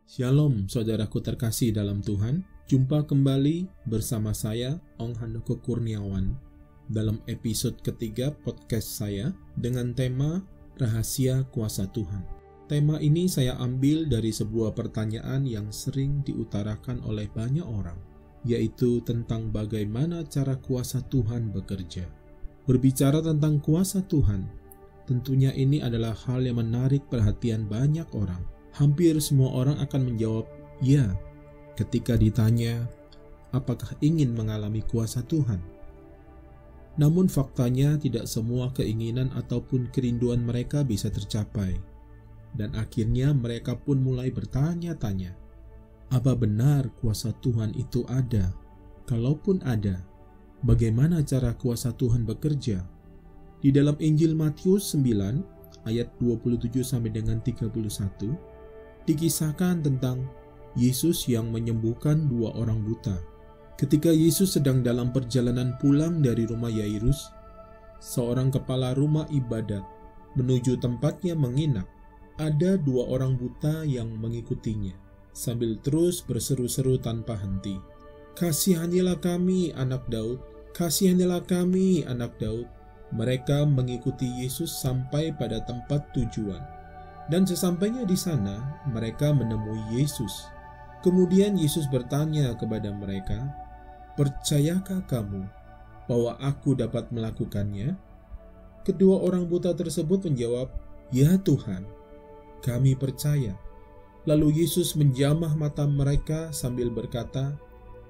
Shalom saudaraku terkasih dalam Tuhan. Jumpa kembali bersama saya Ong Handoko Kurniawan dalam episode ketiga podcast saya dengan tema Rahasia Kuasa Tuhan. Tema ini saya ambil dari sebuah pertanyaan yang sering diutarakan oleh banyak orang, yaitu tentang bagaimana cara kuasa Tuhan bekerja. Berbicara tentang kuasa Tuhan, tentunya ini adalah hal yang menarik perhatian banyak orang. Hampir semua orang akan menjawab ya ketika ditanya apakah ingin mengalami kuasa Tuhan. Namun faktanya tidak semua keinginan ataupun kerinduan mereka bisa tercapai. Dan akhirnya mereka pun mulai bertanya-tanya, apa benar kuasa Tuhan itu ada? Kalaupun ada, bagaimana cara kuasa Tuhan bekerja? Di dalam Injil Matius 9 ayat 27 sampai dengan 31 dikisahkan tentang Yesus yang menyembuhkan dua orang buta. Ketika Yesus sedang dalam perjalanan pulang dari rumah Yairus, seorang kepala rumah ibadat, menuju tempatnya menginap, ada dua orang buta yang mengikutinya, sambil terus berseru-seru tanpa henti. "Kasihanilah kami, anak Daud! Kasihanilah kami, anak Daud!" Mereka mengikuti Yesus sampai pada tempat tujuan. Dan sesampainya di sana, mereka menemui Yesus. Kemudian Yesus bertanya kepada mereka, "Percayakah kamu bahwa aku dapat melakukannya?" Kedua orang buta tersebut menjawab, "Ya Tuhan, kami percaya." Lalu Yesus menjamah mata mereka sambil berkata,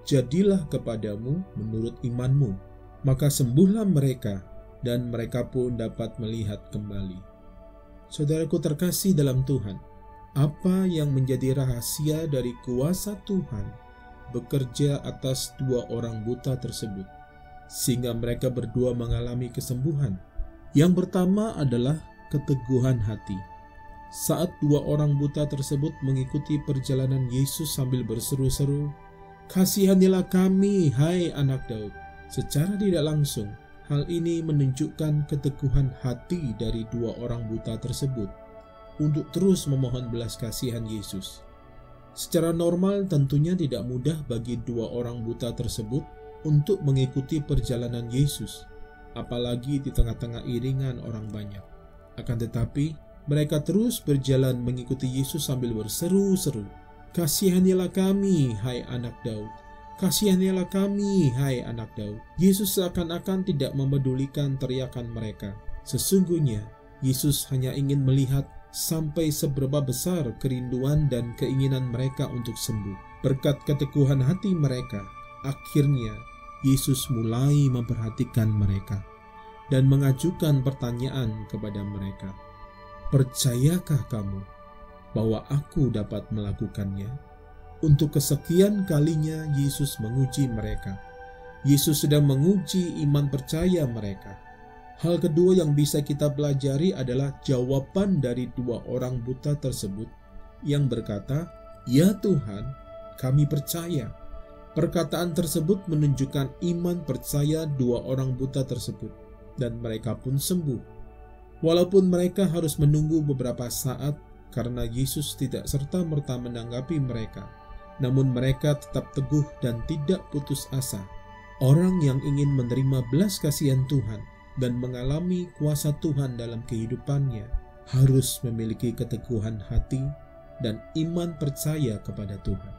"Jadilah kepadamu menurut imanmu." Maka sembuhlah mereka, dan mereka pun dapat melihat kembali. Saudaraku terkasih dalam Tuhan, apa yang menjadi rahasia dari kuasa Tuhan bekerja atas dua orang buta tersebut, sehingga mereka berdua mengalami kesembuhan? Yang pertama adalah keteguhan hati. Saat dua orang buta tersebut mengikuti perjalanan Yesus sambil berseru-seru, "Kasihanilah kami, hai anak Daud." Secara tidak langsung, hal ini menunjukkan keteguhan hati dari dua orang buta tersebut untuk terus memohon belas kasihan Yesus. Secara normal tentunya tidak mudah bagi dua orang buta tersebut untuk mengikuti perjalanan Yesus, apalagi di tengah-tengah iringan orang banyak. Akan tetapi, mereka terus berjalan mengikuti Yesus sambil berseru-seru, "Kasihanilah kami, hai anak Daud! Kasihanilah kami, hai anak Daud." Yesus seakan-akan tidak memedulikan teriakan mereka. Sesungguhnya, Yesus hanya ingin melihat sampai seberapa besar kerinduan dan keinginan mereka untuk sembuh. Berkat keteguhan hati mereka, akhirnya Yesus mulai memperhatikan mereka dan mengajukan pertanyaan kepada mereka, "Percayakah kamu bahwa aku dapat melakukannya?" Untuk kesekian kalinya Yesus menguji mereka. Yesus sedang menguji iman percaya mereka. Hal kedua yang bisa kita pelajari adalah jawaban dari dua orang buta tersebut yang berkata, "Ya Tuhan, kami percaya." Perkataan tersebut menunjukkan iman percaya dua orang buta tersebut, dan mereka pun sembuh. Walaupun mereka harus menunggu beberapa saat karena Yesus tidak serta-merta menanggapi mereka, namun mereka tetap teguh dan tidak putus asa. Orang yang ingin menerima belas kasihan Tuhan dan mengalami kuasa Tuhan dalam kehidupannya harus memiliki keteguhan hati dan iman percaya kepada Tuhan.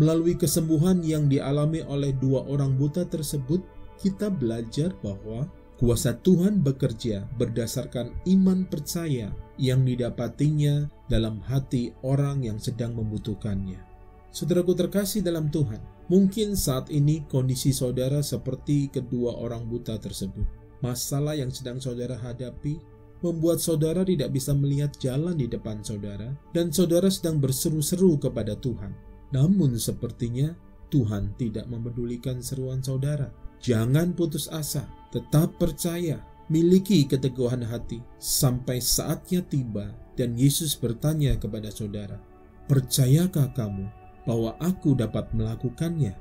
Melalui kesembuhan yang dialami oleh dua orang buta tersebut, kita belajar bahwa kuasa Tuhan bekerja berdasarkan iman percaya yang didapatinya dalam hati orang yang sedang membutuhkannya. Saudaraku terkasih dalam Tuhan, mungkin saat ini kondisi saudara seperti kedua orang buta tersebut. Masalah yang sedang saudara hadapi membuat saudara tidak bisa melihat jalan di depan saudara, dan saudara sedang berseru-seru kepada Tuhan. Namun sepertinya Tuhan tidak memedulikan seruan saudara. Jangan putus asa, tetap percaya, miliki keteguhan hati sampai saatnya tiba dan Yesus bertanya kepada saudara, "Percayakah kamu bahwa aku dapat melakukannya?"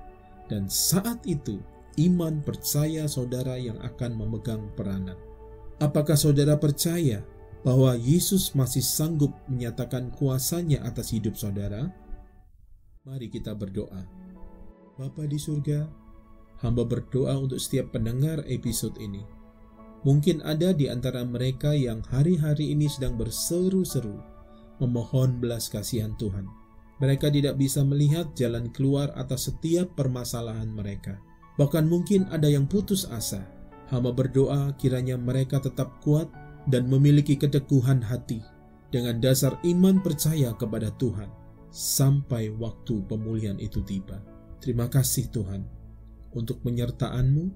Dan saat itu, iman percaya saudara yang akan memegang peranan. Apakah saudara percaya bahwa Yesus masih sanggup menyatakan kuasanya atas hidup saudara? Mari kita berdoa. Bapa di surga, hamba berdoa untuk setiap pendengar episode ini. Mungkin ada di antara mereka yang hari-hari ini sedang berseru-seru memohon belas kasihan Tuhan. Mereka tidak bisa melihat jalan keluar atas setiap permasalahan mereka. Bahkan mungkin ada yang putus asa. Hamba berdoa kiranya mereka tetap kuat dan memiliki keteguhan hati dengan dasar iman percaya kepada Tuhan sampai waktu pemulihan itu tiba. Terima kasih Tuhan untuk penyertaan-Mu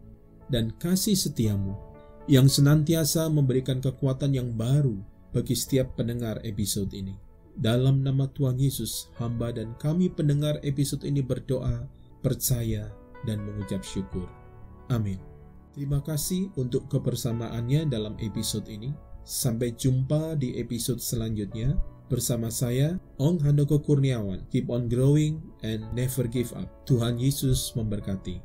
dan kasih setia-Mu yang senantiasa memberikan kekuatan yang baru bagi setiap pendengar episode ini. Dalam nama Tuhan Yesus, hamba dan kami pendengar episode ini berdoa, percaya, dan mengucap syukur. Amin. Terima kasih untuk kebersamaannya dalam episode ini. Sampai jumpa di episode selanjutnya. Bersama saya, Ong Handoko Kurniawan. Keep on growing and never give up. Tuhan Yesus memberkati.